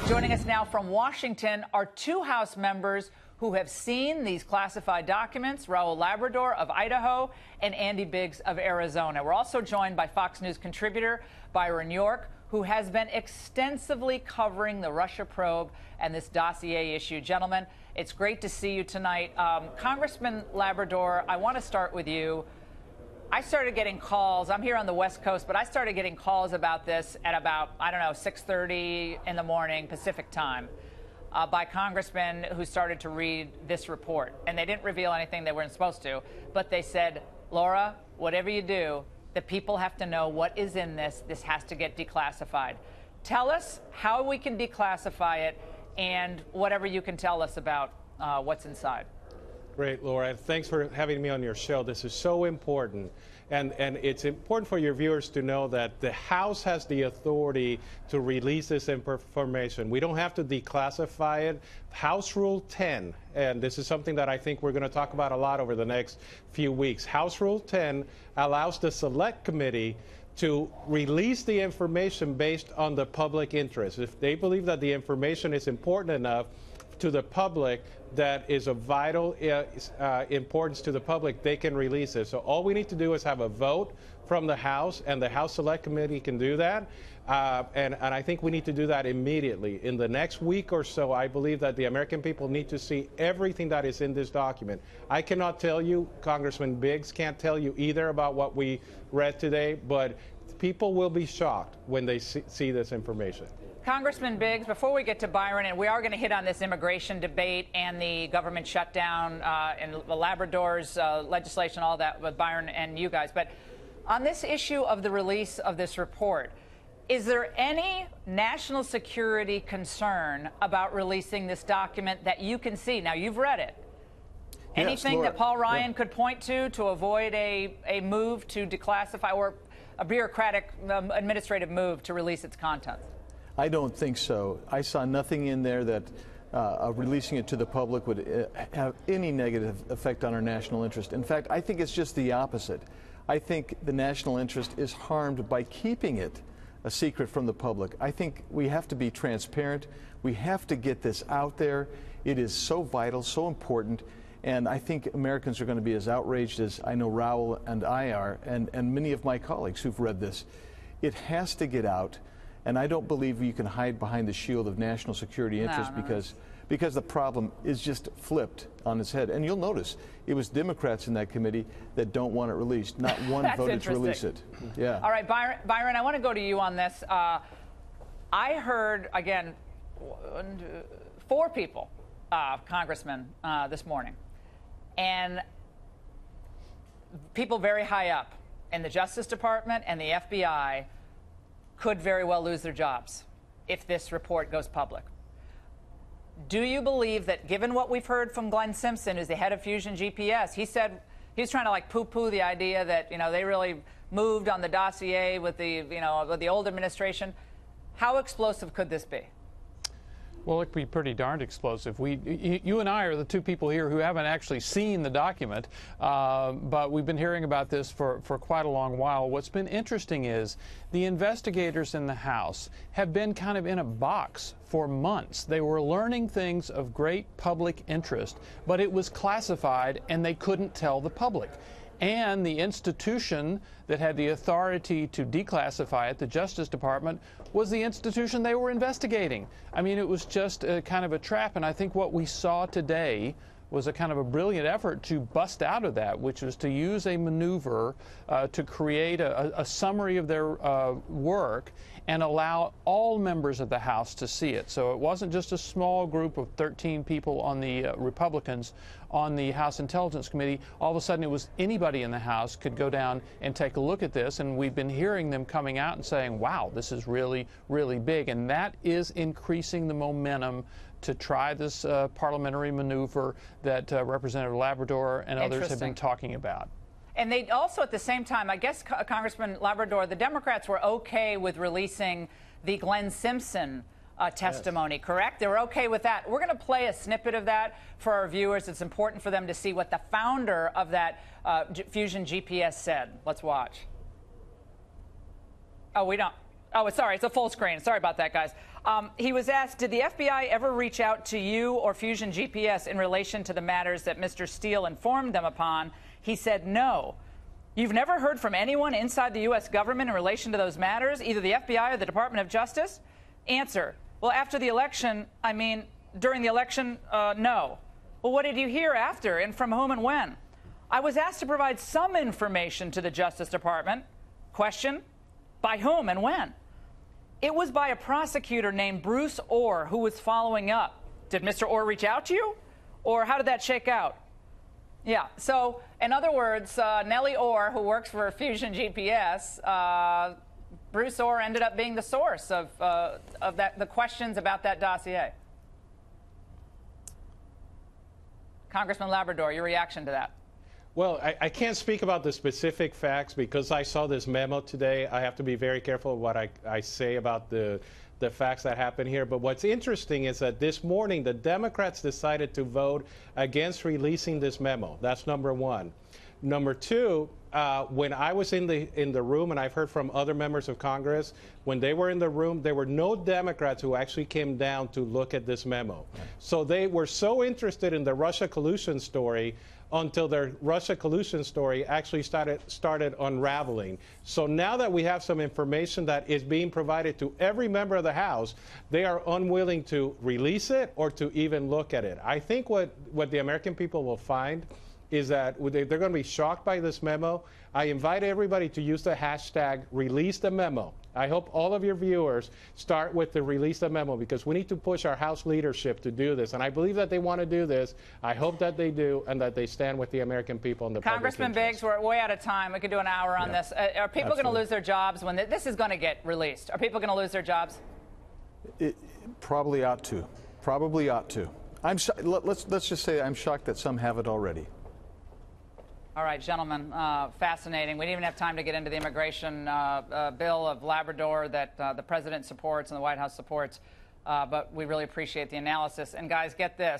Joining us now from Washington are two House members who have seen these classified documents, Raul Labrador of Idaho and Andy Biggs of Arizona. We're also joined by Fox News contributor Byron York, who has been extensively covering the Russia probe and this dossier issue. Gentlemen, it's great to see you tonight. Congressman Labrador, I want to start with you. I started getting calls. I'm here on the West Coast, but I started getting calls about this at about, I don't know, 6:30 in the morning Pacific time by congressmen who started to read this report. And they didn't reveal anything they weren't supposed to, but they said, Laura, whatever you do, the people have to know what is in this. This has to get declassified. Tell us how we can declassify it and whatever you can tell us about what's inside. Great, Laura. Thanks for having me on your show. This is so important. And it's important for your viewers to know that the House has the authority to release this information. We don't have to declassify it. House Rule 10, and this is something that I think we're going to talk about a lot over the next few weeks. House Rule 10 allows the Select Committee to release the information based on the public interest. If they believe that the information is important enough to the public, that is of vital importance to the public, they can release it. So all we need to do is have a vote from the House, and the House Select Committee can do that. And I think we need to do that immediately. In the next week or so, I believe that the American people need to see everything that is in this document. I cannot tell you, Congressman Biggs can't tell you either about what we read today, but people will be shocked when they see this information. Congressman Biggs, before we get to Byron, and we are going to hit on this immigration debate and the government shutdown and the Labrador's legislation, all that with Byron and you guys. But on this issue of the release of this report, is there any national security concern about releasing this document that you can see? Now, you've read it. Anything that Paul Ryan could point to avoid a move to declassify or a bureaucratic administrative move to release its contents? I don't think so. I saw nothing in there that releasing it to the public would have any negative effect on our national interest. In fact, I think it's just the opposite. I think the national interest is harmed by keeping it a secret from the public. I think we have to be transparent. We have to get this out there. It is so vital, so important. And I think Americans are going to be as outraged as I know Raul and I are, and many of my colleagues who've read this. It has to get out. And I don't believe you can hide behind the shield of national security interest because the problem is just flipped on its head. And you'll notice it was Democrats in that committee that don't want it released. Not one voted to release it. Yeah. All right, Byron, I want to go to you on this. I heard, again, 4 people, congressmen, this morning, and people very high up in the Justice Department and the FBI could very well lose their jobs if this report goes public. Do you believe that, given what we've heard from Glenn Simpson, who's the head of Fusion GPS, he said he was trying to like poo-poo the idea that, you know, they really moved on the dossier with the, you know, with the old administration. How explosive could this be? Well, it could be pretty darned explosive. You and I are the two people here who haven't actually seen the document, but we've been hearing about this for quite a long while. What's been interesting is the investigators in the House have been kind of in a box for months. They were learning things of great public interest, but it was classified and they couldn't tell the public. And the institution that had the authority to declassify it, the Justice Department, was the institution they were investigating. I mean, it was just a kind of a trap, and I think what we saw today was a kind of a brilliant effort to bust out of that, which was to use a maneuver to create a summary of their work and allow all members of the House to see it. So it wasn't just a small group of 13 people on the Republicans on the House Intelligence Committee. All of a sudden it was anybody in the House could go down and take a look at this, and we've been hearing them coming out and saying, wow, this is really, really big. And that is increasing the momentum to try this parliamentary maneuver that Representative Labrador and others have been talking about. And they also, at the same time, I guess, Congressman Labrador, the Democrats were okay with releasing the Glenn Simpson testimony, correct? They were okay with that. We're going to play a snippet of that for our viewers. It's important for them to see what the founder of that Fusion GPS said. Let's watch. Oh, we don't. Oh, sorry. It's a full screen. Sorry about that, guys. He was asked, did the FBI ever reach out to you or Fusion GPS in relation to the matters that Mr. Steele informed them upon? He said no. You've never heard from anyone inside the U.S. government in relation to those matters, either the FBI or the Department of Justice? Answer, well, after the election, during the election, no. Well, what did you hear after, and from whom and when? I was asked to provide some information to the Justice Department. Question, by whom and when? It was by a prosecutor named Bruce Orr who was following up. Did Mr. Orr reach out to you? Or how did that shake out? Yeah, so in other words, Nellie Orr, who works for Fusion GPS, Bruce Orr ended up being the source of the questions about that dossier. Congressman Labrador, your reaction to that? Well, I can't speak about the specific facts because I saw this memo today. I have to be very careful of what I say about the facts that happen here. But what's interesting is that this morning, the Democrats decided to vote against releasing this memo. That's number one. Number two, when I was in the room, and I've heard from other members of Congress, when they were in the room, there were no Democrats who actually came down to look at this memo. So they were so interested in the Russia collusion story until their Russia collusion story actually started unraveling. So now that we have some information that is being provided to every member of the House, they are unwilling to release it or to even look at it. I think what the American people will find is that they're going to be shocked by this memo. I invite everybody to use the hashtag #ReleaseTheMemo. I hope all of your viewers start with the Release the Memo because we need to push our House leadership to do this. And I believe that they want to do this. I hope that they do and that they stand with the American people and the public interest. Congressman Biggs, we're way out of time. We could do an hour on this. Are people going to lose their jobs when this is going to get released? Are people going to lose their jobs? It probably ought to. Probably ought to. Let's just say I'm shocked that some have it already. All right, gentlemen, fascinating. We didn't even have time to get into the immigration bill of Labrador that the president supports and the White House supports, but we really appreciate the analysis. And guys, get this.